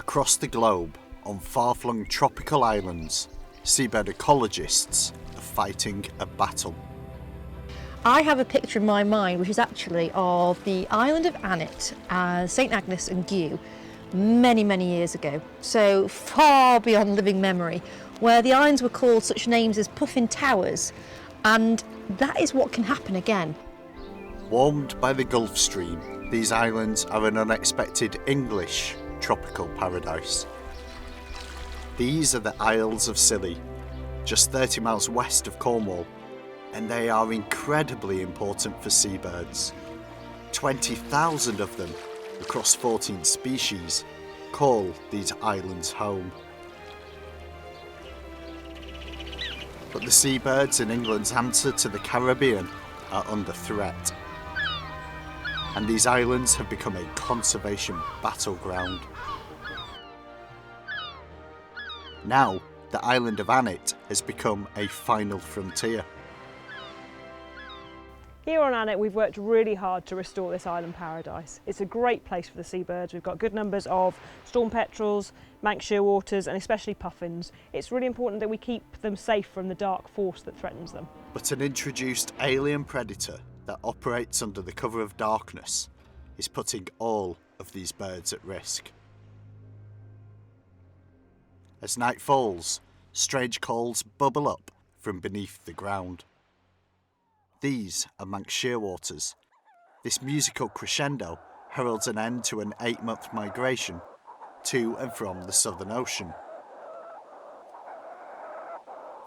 Across the globe, on far-flung tropical islands, seabird ecologists are fighting a battle. I have a picture in my mind which is actually of the island of Annet, St Agnes and Gew, many years ago, so far beyond living memory, where the islands were called such names as Puffin Towers, and that is what can happen again. Warmed by the Gulf Stream, these islands are an unexpected English tropical paradise. These are the Isles of Scilly, just 30 miles west of Cornwall, and they are incredibly important for seabirds. 20,000 of them, across 14 species, call these islands home. But the seabirds in England's answer to the Caribbean are under threat, and these islands have become a conservation battleground. Now, the island of Annet has become a final frontier. Here on Annet, we've worked really hard to restore this island paradise. It's a great place for the seabirds. We've got good numbers of storm petrels, Manx shearwaters, and especially puffins. It's really important that we keep them safe from the dark force that threatens them. But an introduced alien predator that operates under the cover of darkness is putting all of these birds at risk. As night falls, strange calls bubble up from beneath the ground. These are Manx shearwaters. This musical crescendo heralds an end to an 8-month migration to and from the Southern Ocean.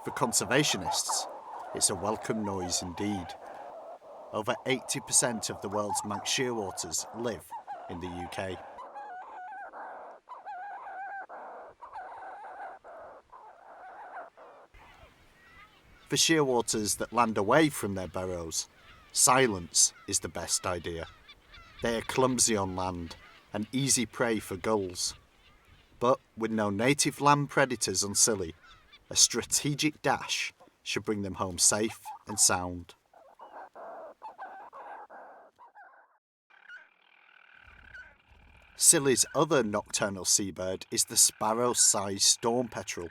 For conservationists, it's a welcome noise indeed. Over 80% of the world's Manx shearwaters live in the UK. For shearwaters that land away from their burrows, silence is the best idea. They are clumsy on land and easy prey for gulls. But with no native land predators on Scilly, a strategic dash should bring them home safe and sound. Scilly's other nocturnal seabird is the sparrow-sized storm petrel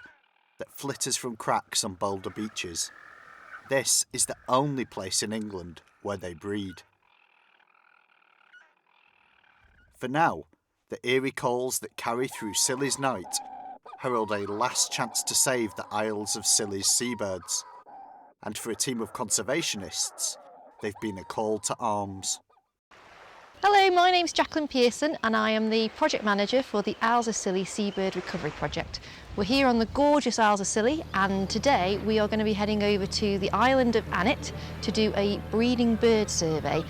that flitters from cracks on boulder beaches. This is the only place in England where they breed. For now, the eerie calls that carry through Scilly's night herald a last chance to save the Isles of Scilly's seabirds. And for a team of conservationists, they've been a call to arms. Hello, my name's Jaclyn Pearson and I am the project manager for the Isles of Scilly Seabird Recovery Project. We're here on the gorgeous Isles of Scilly and today we are going to be heading over to the island of Annet to do a breeding bird survey.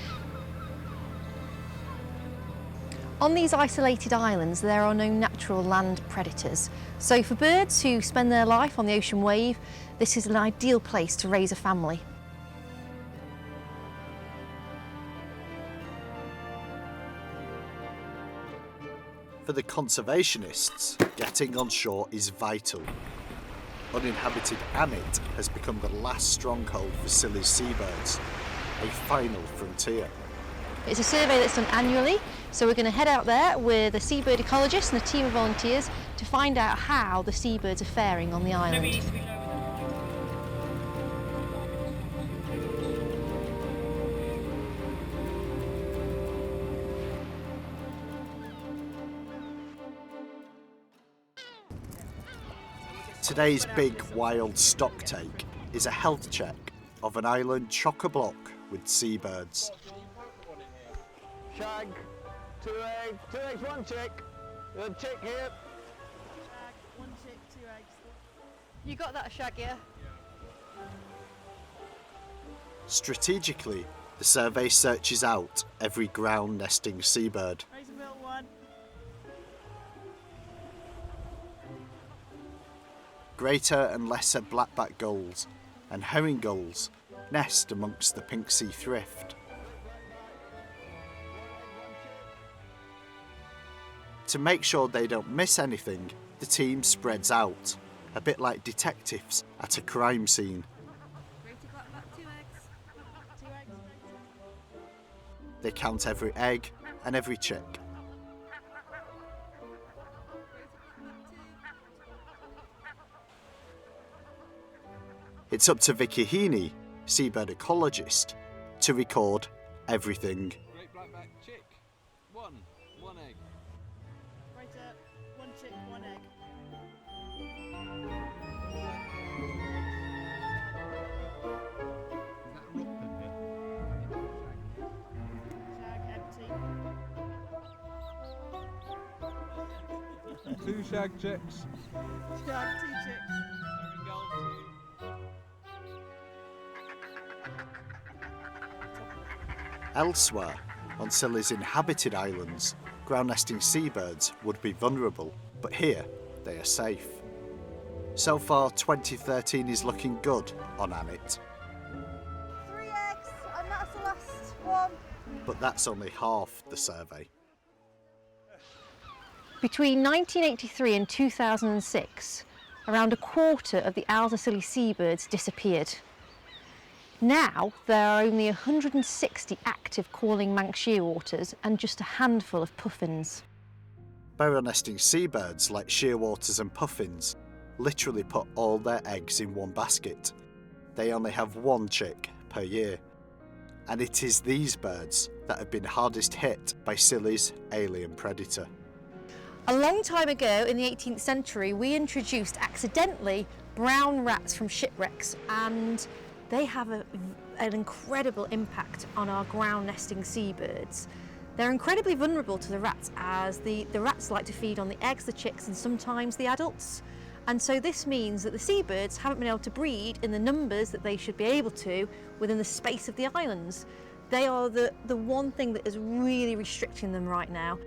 On these isolated islands there are no natural land predators, so for birds who spend their life on the ocean wave, this is an ideal place to raise a family. For the conservationists, getting on shore is vital. Uninhabited Annet has become the last stronghold for Scilly's seabirds, a final frontier. It's a survey that's done annually, so we're going to head out there with a seabird ecologist and a team of volunteers to find out how the seabirds are faring on the island. Today's big wild stock take is a health check of an island chock-a-block with seabirds. Shag, two eggs, one chick. Good chick here. Shag, one chick, 2 eggs. You got that, Shag, yeah? Strategically, the survey searches out every ground nesting seabird. Raise a mill one. Greater and lesser blackback gulls and herring gulls nest amongst the pink sea thrift. To make sure they don't miss anything, the team spreads out, a bit like detectives at a crime scene. They count every egg and every chick. It's up to Vickie Heaney, Seabird ecologist, to record everything. Great blackback chick. One egg. Right up. One chick, one egg. Shag empty. Two shag chicks. Shag, two chicks. Elsewhere, on Scilly's inhabited islands, ground nesting seabirds would be vulnerable, but here they are safe. So far, 2013 is looking good on Annet, 3 eggs, and that's the last one. but that's only half the survey. Between 1983 and 2006, around a quarter of the Isles of Scilly seabirds disappeared. Now there are only 160 active calling Manx shearwaters and just a handful of puffins. Burrow nesting seabirds like shearwaters and puffins literally put all their eggs in one basket. They only have one chick per year. And it is these birds that have been hardest hit by Scilly's alien predator. A long time ago in the 18th century, we introduced accidentally brown rats from shipwrecks, and they have an incredible impact on our ground nesting seabirds. They're incredibly vulnerable to the rats, as the rats like to feed on the eggs, the chicks, and sometimes the adults. And so this means that the seabirds haven't been able to breed in the numbers that they should be able to within the space of the islands. They are the one thing that is really restricting them right now.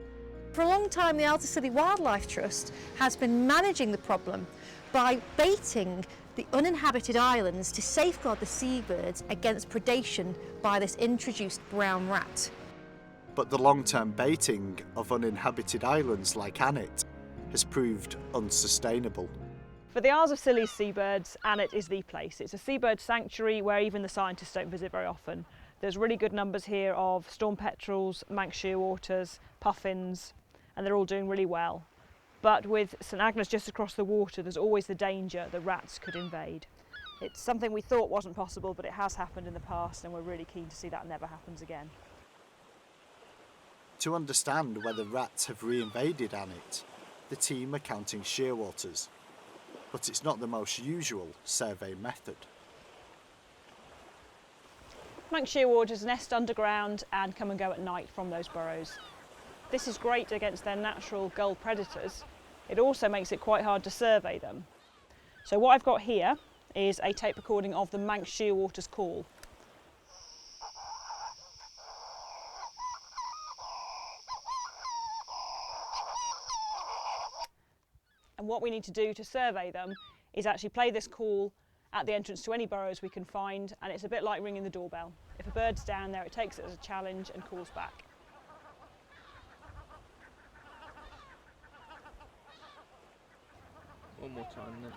For a long time, the Isles of Scilly Wildlife Trust has been managing the problem by baiting the uninhabited islands to safeguard the seabirds against predation by this introduced brown rat. But the long-term baiting of uninhabited islands like Annet has proved unsustainable. For the Isles of Scilly seabirds, Annet is the place. It's a seabird sanctuary where even the scientists don't visit very often. There's really good numbers here of storm petrels, Manx shearwaters, puffins, and they're all doing really well. But with St Agnes just across the water, there's always the danger that rats could invade. It's something we thought wasn't possible, but it has happened in the past, and we're really keen to see that never happens again. To understand whether rats have reinvaded Annet, the team are counting shearwaters. But it's not the most usual survey method. Manx shearwaters nest underground and come and go at night from those burrows. This is great against their natural gull predators. It also makes it quite hard to survey them. So what I've got here is a tape recording of the Manx shearwaters call. And what we need to do to survey them is actually play this call at the entrance to any burrows we can find, and it's a bit like ringing the doorbell. If a bird's down there, it takes it as a challenge and calls back. One more time then.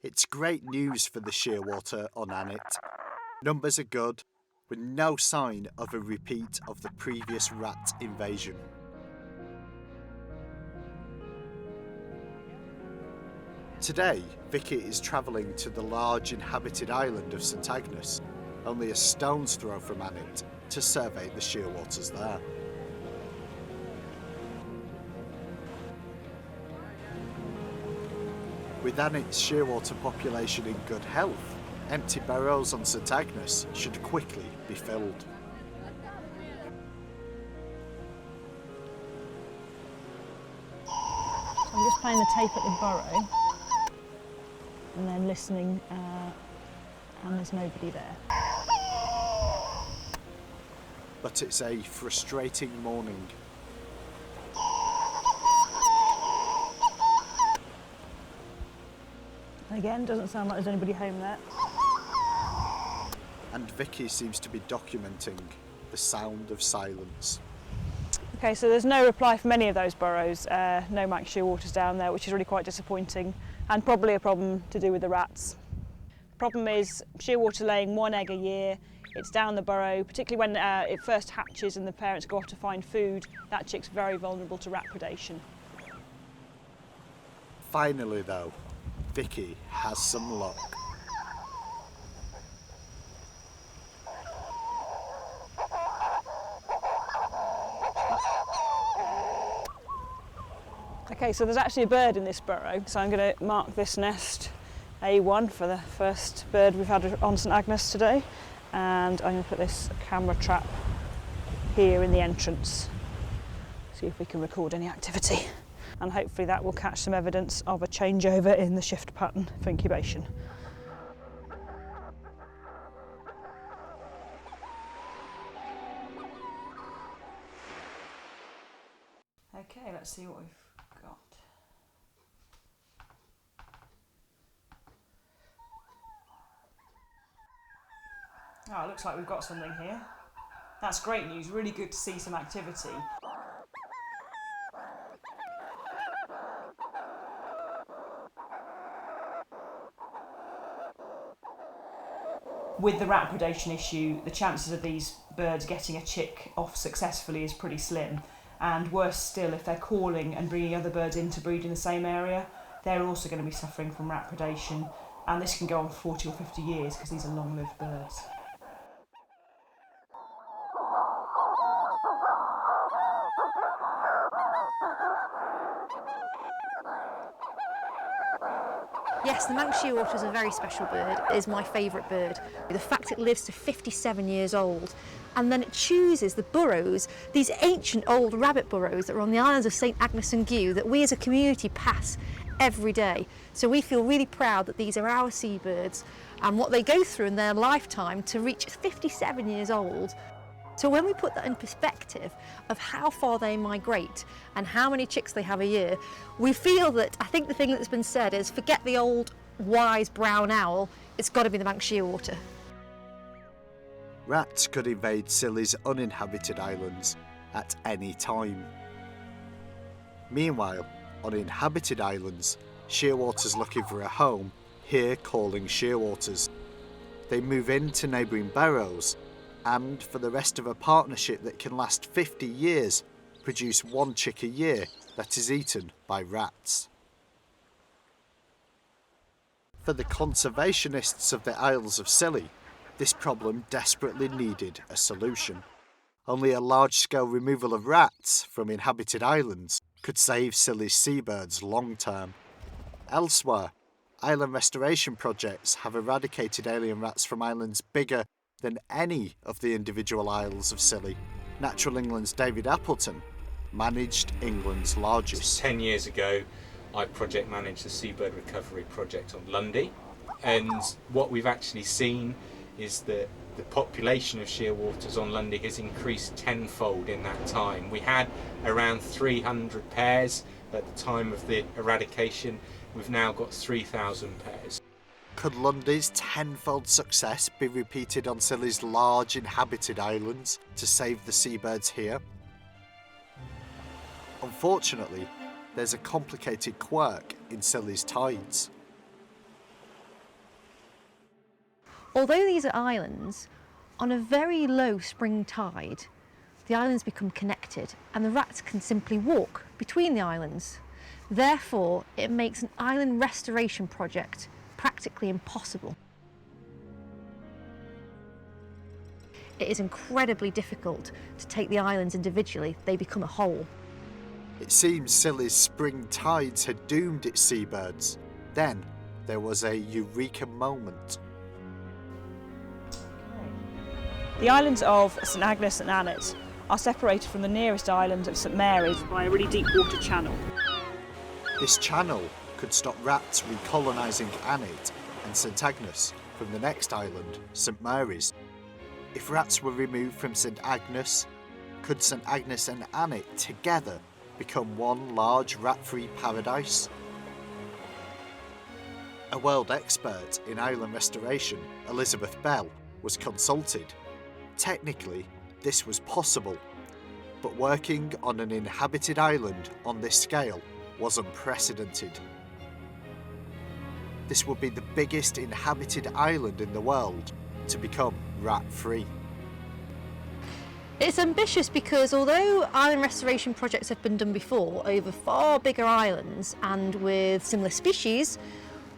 It's great news for the shearwater on Annet. Numbers are good, with no sign of a repeat of the previous rat invasion. Today, Vickie is travelling to the large inhabited island of St Agnes, only a stone's throw from Annet, to survey the shearwaters there. With Annet's shearwater population in good health, empty burrows on St Agnes should quickly be filled. So I'm just playing the tape at the burrow and then listening, and there's nobody there. But it's a frustrating morning. Again, doesn't sound like there's anybody home there. And Vickie seems to be documenting the sound of silence. Okay, so there's no reply from any of those burrows, no Manx shearwaters down there, which is really quite disappointing, and probably a problem to do with the rats. Problem is shearwater laying 1 egg a year. It's down the burrow, particularly when it first hatches and the parents go off to find food. That chick's very vulnerable to rat predation. Finally though, Vickie has some luck. Okay, so there's actually a bird in this burrow, so I'm going to mark this nest A1 for the first bird we've had on St Agnes today, and I'm going to put this camera trap here in the entrance, see if we can record any activity, and hopefully that will catch some evidence of a changeover in the shift pattern for incubation. Okay, let's see what we've got. Oh, it looks like we've got something here. That's great news, really good to see some activity. With the rat predation issue, the chances of these birds getting a chick off successfully is pretty slim. And worse still, if they're calling and bringing other birds in to breed in the same area, they're also going to be suffering from rat predation. And this can go on for 40 or 50 years because these are long-lived birds. Yes, the Manx shearwater is a very special bird. It is my favourite bird. The fact it lives to 57 years old, and then it chooses the burrows, these ancient old rabbit burrows that are on the islands of St Agnes and Gew that we as a community pass every day. So we feel really proud that these are our seabirds and what they go through in their lifetime to reach 57 years old. So when we put that in perspective of how far they migrate and how many chicks they have a year, we feel that, I think the thing that's been said is, forget the old wise brown owl, it's got to be the Manx shearwater. Rats could invade Scilly's uninhabited islands at any time. Meanwhile, on inhabited islands, shearwaters looking for a home hear calling shearwaters. They move into neighbouring burrows, and for the rest of a partnership that can last 50 years, produce 1 chick a year that is eaten by rats. For the conservationists of the Isles of Scilly, this problem desperately needed a solution. Only a large-scale removal of rats from inhabited islands could save Scilly's seabirds long term. Elsewhere, island restoration projects have eradicated alien rats from islands bigger than any of the individual Isles of Scilly. Natural England's David Appleton managed England's largest. 10 years ago, I project managed the Seabird Recovery Project on Lundy, and what we've actually seen is that the population of shearwaters on Lundy has increased tenfold in that time. We had around 300 pairs at the time of the eradication. We've now got 3,000 pairs. Could Lundy's tenfold success be repeated on Scilly's large inhabited islands to save the seabirds here? Unfortunately, there's a complicated quirk in Scilly's tides. Although these are islands, on a very low spring tide, the islands become connected and the rats can simply walk between the islands. Therefore, it makes an island restoration project practically impossible. It is incredibly difficult to take the islands individually, they become a whole. It seems Scilly's spring tides had doomed its seabirds. Then there was a eureka moment. The islands of St Agnes and Annet are separated from the nearest island of St Mary's by a really deep water channel. This channel could stop rats recolonising Annet and St Agnes from the next island, St Mary's. If rats were removed from St Agnes, could St Agnes and Annet together become one large rat-free paradise? A world expert in island restoration, Elizabeth Bell, was consulted. Technically, this was possible. But working on an inhabited island on this scale was unprecedented. This would be the biggest inhabited island in the world to become rat-free. It's ambitious because although island restoration projects have been done before over far bigger islands and with similar species,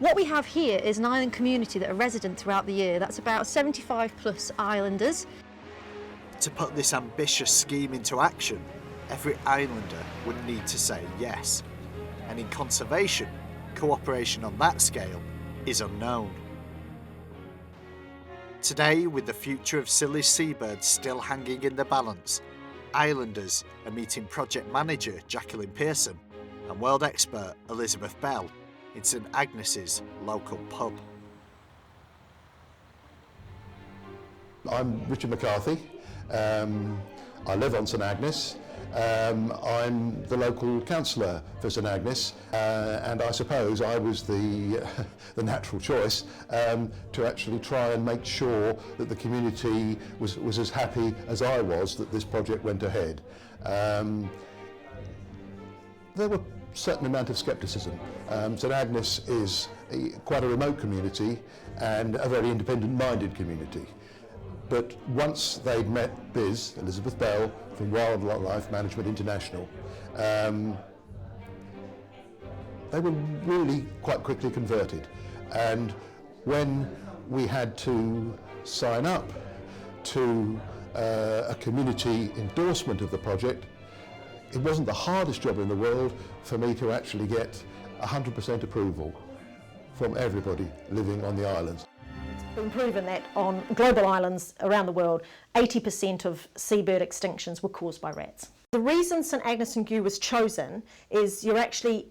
what we have here is an island community that are resident throughout the year. That's about 75 plus islanders. To put this ambitious scheme into action, every islander would need to say yes. And in conservation, cooperation on that scale is unknown. Today, with the future of Scilly's seabirds still hanging in the balance, islanders are meeting project manager Jaclyn Pearson and world expert Elizabeth Bell in St Agnes's local pub. I'm Richard McCarthy. I live on St Agnes. I'm the local councillor for St Agnes, and I suppose I was the natural choice to actually try and make sure that the community was as happy as I was that this project went ahead. There were a certain amount of scepticism. St Agnes is quite a remote community and a very independent-minded community. But once they'd met Elizabeth Bell from Wildlife Management International, they were really quite quickly converted. And when we had to sign up to a community endorsement of the project, it wasn't the hardest job in the world for me to actually get 100% approval from everybody living on the islands. It's been proven that on global islands around the world, 80% of seabird extinctions were caused by rats. The reason St Agnes and Gue was chosen is you're actually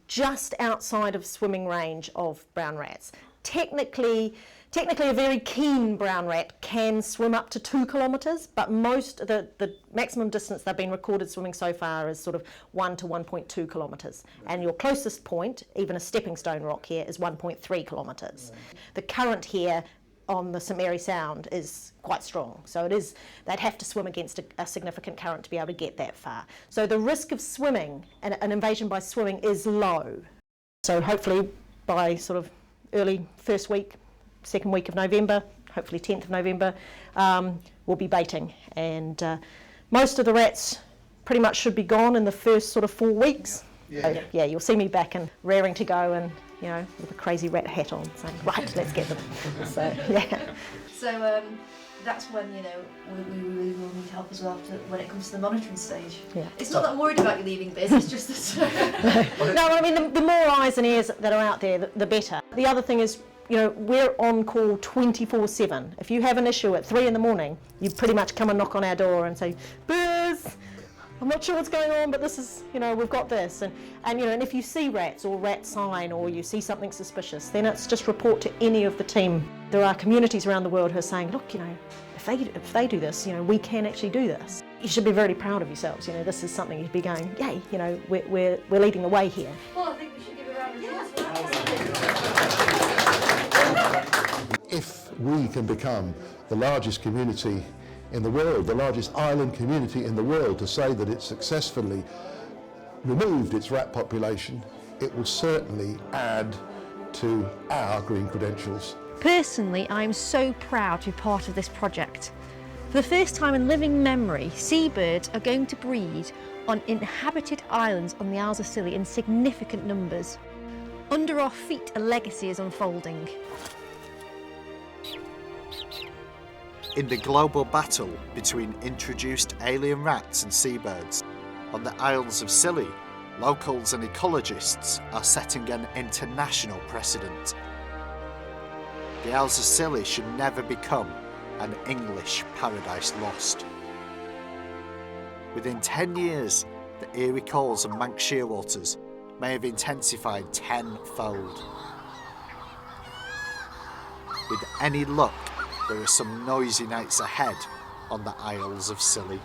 just outside of swimming range of brown rats. Technically a very keen brown rat can swim up to 2 kilometres, but the maximum distance they've been recorded swimming so far is sort of 1 to 1.2 kilometres. And your closest point, even a stepping stone rock here, is 1.3 kilometres. The current here on the St Mary Sound is quite strong, so they'd have to swim against a significant current to be able to get that far. So the risk of swimming, an invasion by swimming, is low. So hopefully by sort of early second week of November, hopefully 10th of November, we'll be baiting, and most of the rats pretty much should be gone in the first sort of 4 weeks. Yeah. Yeah, you'll see me back and raring to go, and with a crazy rat hat on, saying, right, let's get them. So yeah. So that's when we really will need help as well when it comes to the monitoring stage. Yeah. It's not that I'm worried about you leaving this, it's just that. No, I mean the more eyes and ears that are out there, the better. The other thing is, we're on call 24/7. If you have an issue at 3 in the morning, you pretty much come and knock on our door and say, Buzz, I'm not sure what's going on, but this is, we've got this. And if you see rats or rat sign, or you see something suspicious, then it's just report to any of the team. There are communities around the world who are saying, look, if they do this, we can actually do this. You should be very proud of yourselves. This is something you'd be going, yay, we're leading the way here. Well, I think we should give a round of applause for that. If we can become the largest community in the world, the largest island community in the world, to say that it successfully removed its rat population, it will certainly add to our green credentials. Personally, I'm so proud to be part of this project. For the first time in living memory, seabirds are going to breed on inhabited islands on the Isles of Scilly in significant numbers. Under our feet, a legacy is unfolding. In the global battle between introduced alien rats and seabirds, on the Isles of Scilly, locals and ecologists are setting an international precedent. The Isles of Scilly should never become an English paradise lost. Within 10 years, the eerie calls of Manx shearwaters may have intensified tenfold. With any luck, there are some noisy nights ahead on the Isles of Scilly.